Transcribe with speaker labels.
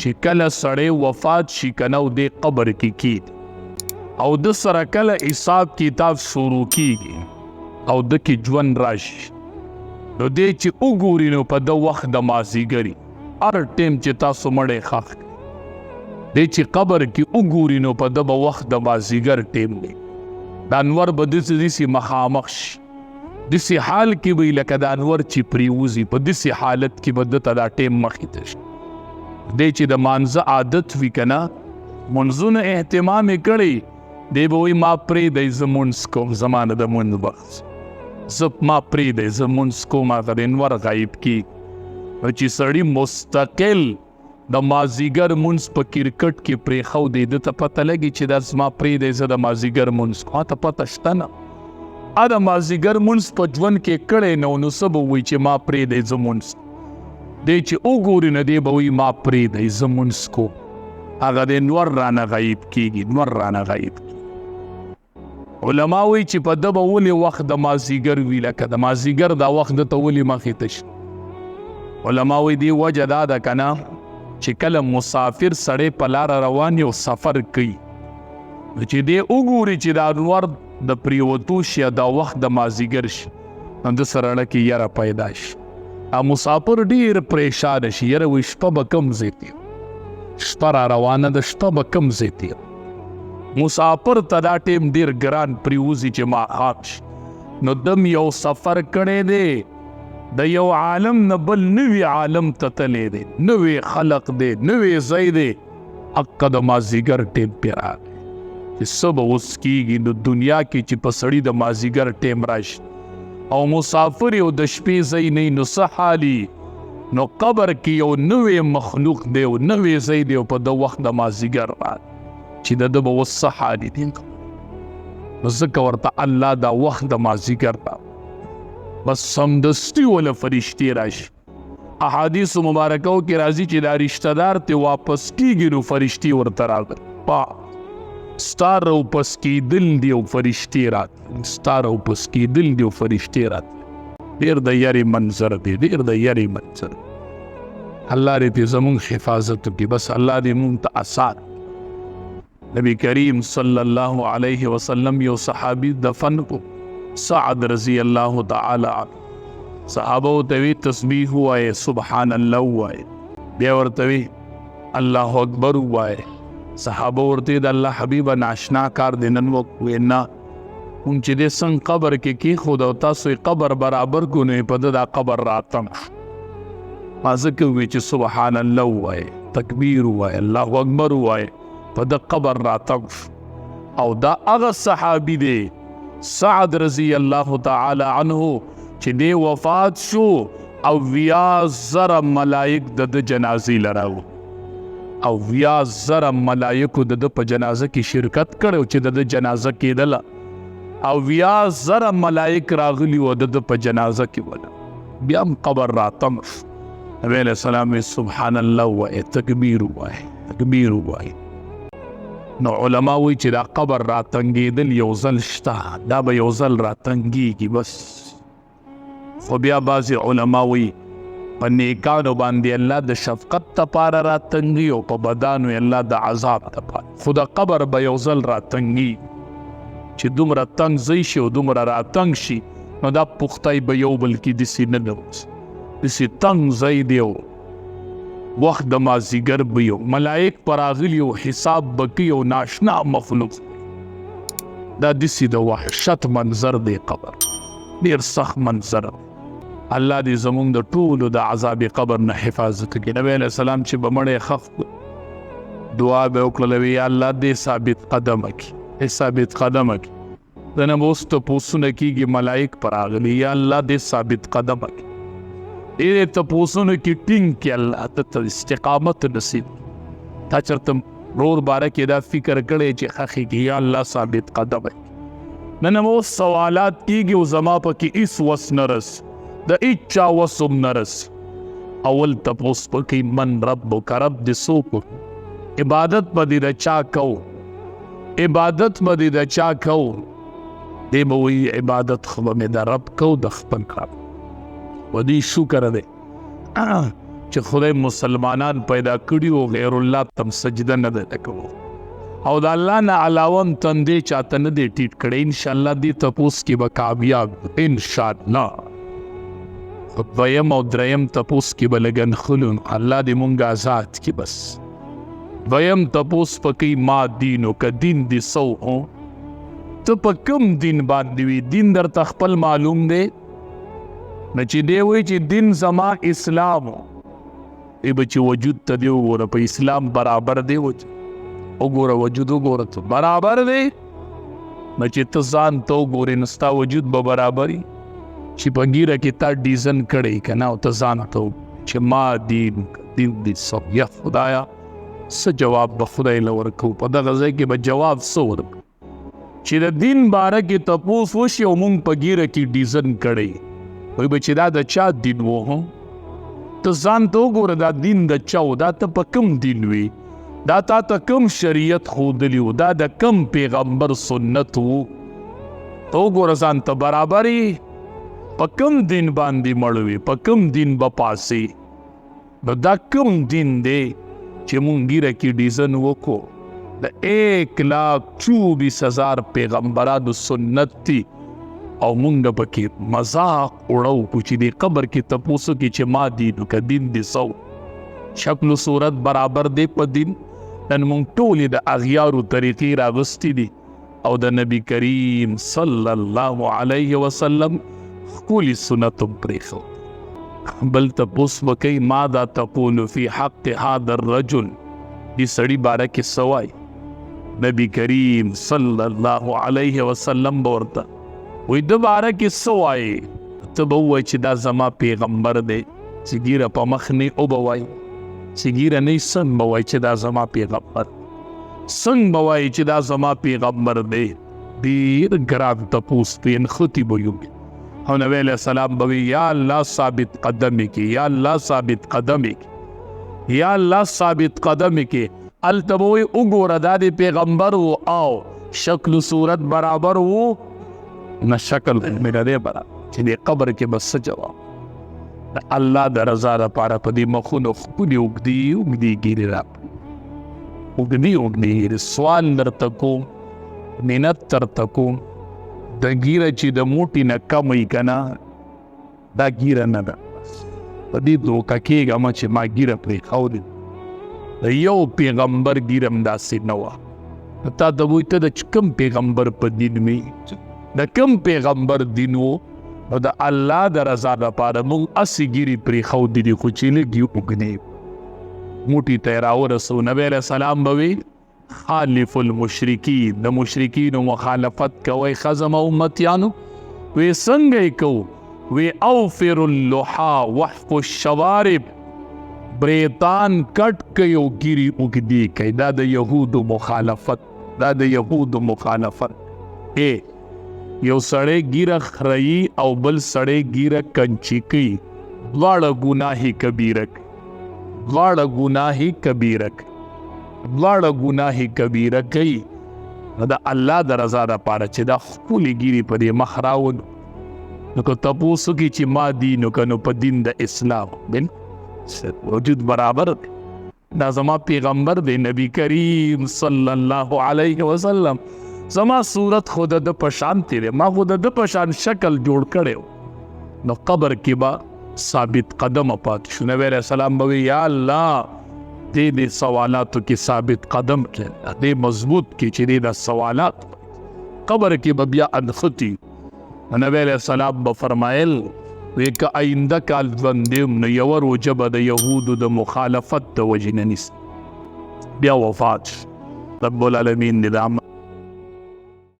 Speaker 1: چې کله سړی وفات شي کنه او دې قبر کې کیږي او د سره کله حساب کتاب شروع کیږي او د کې ژوند راشي نو دې چې وګوري نو په د وخت د مازدیګري هر ټیم چې تاسو مړی ښخ دې چې قبر کې وګوري نو په د وخت د مازدیګر ټیم دی د انور به داسې مخامخ شي داسې حال کې به لکه د انور چې پریوزي په داسې حالت کې به دته دا ټیم مخې ته شي دی چې د مانځه عادت وي که نه منځونه اهتمام یې کړی دی به وایي ما پرېږدئ زه مونځ کوم زما نه د مونځ وخت ما پرېږدئ زه مونځ کوم هغه د انور غایب کېږي نو چې سړي مستقل د مازدیګر مونځ په کرکټ کې پرېښودی ده ته پته لګي چې دا زما پرېږدی زه د مازدیګر مونځ کوم ته پته شته نه د مازدیګر مونځ په ژوند کې کړی نو څه به وایي چې ما پرېږدی زه مونځ دی چې وګوري نو دی به وایي ما پرېږدی زه مونځ کوم هغه د نور رانه غایب کېږي نور رانه غایب کېږي علما وایي چې په ده به ولې وخت د مازدیګر وي لکه د مازدیګر دا وخت ده ته ولې مخې ته شي علما وایي دې وجه دا ده که نه چې کله مسافر سړی په لاره روان او سفر کوي نو چې دی وګوري چې دا انور د پریوتو شي دا وخت د مازدیګر شي نو د سره اړه کې یره پیدا شي مسافر ډیر پریشان شي یره وایي شپه به کم ځای ته شپه را روانه ده شپه به کم ځای ته مسافر ته دا ټیم ډیر ګران پریوزي چې ماښام شي نو دم یو سفر کړی دی د یو عالم نه بل نوی عالم ته تللی دی نوی خلق دی نوی ځای دی حقه د مازدیګر ټیم پې راغی چې څه به اوس کېږي نو دنیا کې چې په سړي د مازدیګر ټیم راشي او مسافر یو د شپې ځای نه نو څه حالي نو قبر کې یو نوی مخلوق دی او نوی ځای دی او په د وخت د مازدیګر راغی چې د ده به اوس څه حالي دی نو ځکه ورته الله دا وخت د مازدیګر راغی بس سمدستی ولا فرشتي راشي احادیث مبارکو کې راځي چې دا رشتہ دار ته واپس کیږي نو فرشتي ورته راغلي ستار واپس کیدل دی او فرشتي راتلي ستار واپس کیدل دی او فرشتي راتلي ډېر د یاري منظر دی ډېر د یاري منظر الله دې زموږ حفاظت وکړي بس الله دې موږ ته آسان نبی کریم صلی الله علیه وسلم یو صحابي دفن کو سعد رضی اللہ تعالی عنہ صحابہ توی تسبیح ہوئے سبحان اللہ ہوئے بیا ورتوی اللہ اکبر ہوئے صحابہ ورتی دا اللہ حبیب ناشنا کار دینن وینا ان چې دې څنګه قبر کې خود او تاسو قبر برابر کو نه په دا قبر راتم ما ځکه وی چې سبحان الله وای تکبیر وای الله اکبر وای په دا قبر راتم او دا هغه صحابي دی سعد رضی اللہ تعالی عنہ چې دی وفات شو او 20,000 ملائک د جنازې لراو او 20,000 ملائکو د په جنازه کې شرکت کړو چې د جنازه کېدله او 20,000 ملائک راغلی و د په جنازه کې ولا بیا هم قبر راتم نبی علیہ السلام سبحان الله و تکبیر وای نو علما وی چې دا قبر راتنګېدل یو ځل شته دا به یو ځل راتنګېږي بس خو بیا بعضې علما وی په نیکانو باندې الله د شفقت دپاره راتنګي او په بدانو الله د عذاب دپاره خو دا قبر به یو ځل راتنګي چې دومره تنګ ځای شي او دومره راتنګ شي نو دا پختی به یو بل کې داسې نه نوځي داسې تنګ ځای دی وخت د مازدیګر به یو ملائک پر راغلي او حساب به کوي او ناشنا مخلوق دا داسې د وحشت منظر دی قبر ډېر سخت منظر الله دې زموږ د ټولو د عذاب قبر نه حفاظت وکړي نبی علیه السلام چې به مړی ښخ دعا به وکړله وی الله دې ثابت قدمه کړي ثابت قدمه کړي د نه به اوس تپوسونه کېږي ملائک پر راغلي یا الله دې ثابت قدمه کړي دې تپوسونو کې ټینګ کړي الله ته استقامت نصیب تا چېرته ورور باره کې دا فکر کړی چې ښخ کړي یا الله ثابت قدمه کړي نن هم اوس سوالات کېږي او زما پکې هېڅ وس نه رس د هېچا وس هم نه رس اول تپوس پکې من ربک رب دې څوک عبادت به دې د چا کوو عبادت به دې د چا کوو دی به وایي عبادت خو به مې د رب کوو د خپل رب و دې شکر دی چې خدای مسلمانان پیدا کړي او غیر الله تم سجده نه ده کوو او د الله نه علاوه تندې چاته نه دی ټیټ کړی انشاءالله دې تپوس کې به کامیاب انشاءالله دویم او دریم تپوس کې به لګن خلون الله دې مونږ آزاد کې بس دویم تپوس پکې ما دینو که دین دی سو ہو ته په کوم دین باندې وي دین درته خپل معلوم دی نه چې دی وایي چې دین زما اسلام ای به چې وجود ته دی وګوره په اسلام برابر دی وګوره وجود وګوره ته برابر دی نه چې ته ځان ته وګورې نو ستا وجود به برابر وي چې په ګیره کې تا ډیزن کړی که نه او ته ځان ته چې ما دین دی سو یا خدایا څه جواب به خدای له ورکوو په دغه ځای کې به جواب څه ورکړو چې د دین باره کې تپوس وشي او مونږ په ګیره کې ډیزن کړی وایي به چې دا د چا دین و ته ځان ته وګوره دا دین د چا و دا ته په کوم دین وي دا تا ته کوم شریعت ښودلی و دا د کوم پیغمبر سنت و ته وګوره ځان ته برابر یې په کوم دین باندې مړ وي په کوم دین به پاسې نو دا کوم دین دی چې مونږ ګیره کې ډیزن وکړو د 1,24,000 پیغمبرانو سنت دي او مونږ پکې مذاق اړو کو چې د قبر کې تپوسو کې چې ما دین که دین دی سو شکل و صورت برابر دی په دین نن مونږ ټولې د اغیارو طریقې راغستې دي او د نبی کریم صلی الله علیه وسلم ښکلي سنت هم پرېښود بل تپوس وکئ ماذا تقول فی حق هذا الرجل دی سړي باره کې څه وایي نبی کریم صلی الله علیه وسلم به ورته وایي د باره کې څه وایي ته به ووایې چې دا زما پیغمبر دی چې ګیره په مخ نه او به وایي چې ګیره نه څنګه به وایي چې دا زما پیغمبر څنګه به وایي چې دا زما پیغمبر دی ډېر ګران تپوس دی نښتې به یو او نبی علیہ السلام بوی یا اللہ ثابت قدمی کی یا اللہ ثابت قدمی کی یا اللہ ثابت قدمی کی التبوی اگور دادی پیغمبر و آو شکل صورت برابر و نہ شکل میرا دے برابر چلی قبر کے بس جواب اللہ دا رضا دا پارا پدی مخون خودی اگدی گیری راب اگدی گیری سوال نر تکو منت تر تکو د ګیره چې د موټي نه کم وي که نه دا ګیره نه ده په دې دوکه کېږم چې ما ګیره پرېښودې د یو پیغمبر ګیره هم داسې نه وه تا ته وایي ته د کوم پیغمبر په دین وي د کوم پیغمبر دین و نو د الله د رضا دپاره موږ هسې ګیرې پرېښودې دي خو چې لږ یې اوږدې موټي ته یې راورسو نبی علیه السلام به وي خالف المشرکین د مشرکینو مخالفت کوئ خزم امتیانو وی څنګه یې کوو وی اوفر اللحا وحف الشوارب بریتان کټ کوي او ګیرې اوږدې کوي دا د یهودو مخالفت دا د یهودو مخالفت یو سړی ګیره خريي او بل سړی ګیره کنچي کوي دواړه ګناهي کبیره دواړه ګناهي کبیره کوي د الله د رضا دپاره چې دا ښکلې ګیرې په دې مخ راولو نو که تپوس وکړي چې ما دین نو که نو په دین د اسلام وجود برابر دی دا زما پیغمبر دی نبی کریم صلی الله علیه وسلم زما صورت خو د ده په شان دی ما خو د ده په شان شکل جوړ کړی نو قبر کې به ثابت قدم پاتې شو نبی علیه السلام به وي یا الله دې سوالاتو کې ثابت قدم کړي دې مضبوط کې چې دې د سوالات قبر کې به بیا انختی نبی علیہ السلام به فرمایل وی که آینده کال ژوندیم نو یوه روژه به د یهودو د مخالفت د وجې نه نیسي بیا وفات رب العالمین دې د